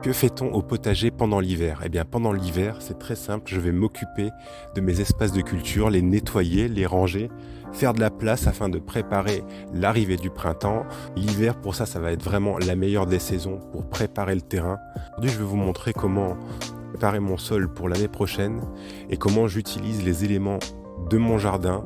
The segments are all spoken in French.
Que fait-on au potager pendant l'hiver? Eh bien, pendant l'hiver, c'est très simple, je vais m'occuper de mes espaces de culture, les nettoyer, les ranger, faire de la place afin de préparer l'arrivée du printemps. L'hiver, pour ça, ça va être vraiment la meilleure des saisons pour préparer le terrain. Aujourd'hui, je vais vous montrer comment préparer mon sol pour l'année prochaine et comment j'utilise les éléments de mon jardin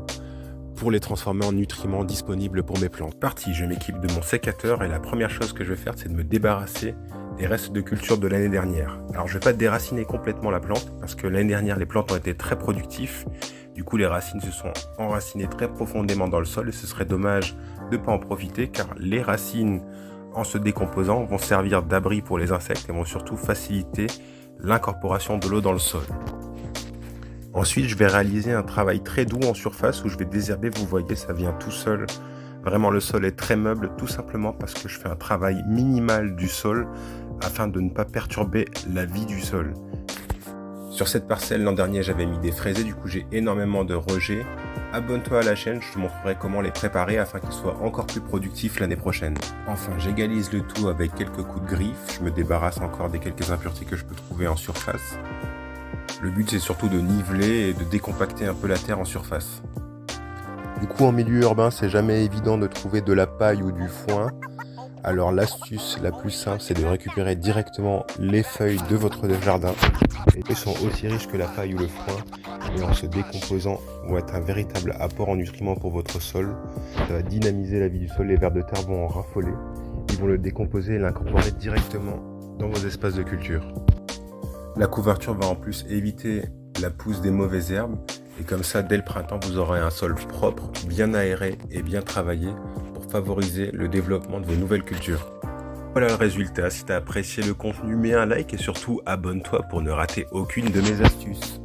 pour les transformer en nutriments disponibles pour mes plantes. Parti, je m'équipe de mon sécateur et la première chose que je vais faire, c'est de me débarrasser des restes de culture de l'année dernière. Alors je vais pas déraciner complètement la plante parce que l'année dernière les plantes ont été très productives. Du coup les racines se sont enracinées très profondément dans le sol et ce serait dommage de ne pas en profiter car les racines en se décomposant vont servir d'abri pour les insectes et vont surtout faciliter l'incorporation de l'eau dans le sol. Ensuite, je vais réaliser un travail très doux en surface où je vais désherber. Vous voyez, ça vient tout seul. Vraiment, le sol est très meuble, tout simplement parce que je fais un travail minimal du sol afin de ne pas perturber la vie du sol. Sur cette parcelle, l'an dernier, j'avais mis des fraisiers, du coup, j'ai énormément de rejets. Abonne-toi à la chaîne, je te montrerai comment les préparer afin qu'ils soient encore plus productifs l'année prochaine. Enfin, j'égalise le tout avec quelques coups de griffe. Je me débarrasse encore des quelques impuretés que je peux trouver en surface. Le but c'est surtout de niveler et de décompacter un peu la terre en surface. Du coup en milieu urbain c'est jamais évident de trouver de la paille ou du foin. Alors l'astuce la plus simple c'est de récupérer directement les feuilles de votre jardin. Elles sont aussi riches que la paille ou le foin et en se décomposant vont être un véritable apport en nutriments pour votre sol. Ça va dynamiser la vie du sol, les vers de terre vont en raffoler. Ils vont le décomposer et l'incorporer directement dans vos espaces de culture. La couverture va en plus éviter la pousse des mauvaises herbes et comme ça, dès le printemps, vous aurez un sol propre, bien aéré et bien travaillé pour favoriser le développement de vos nouvelles cultures. Voilà le résultat. Si tu as apprécié le contenu, mets un like et surtout abonne-toi pour ne rater aucune de mes astuces.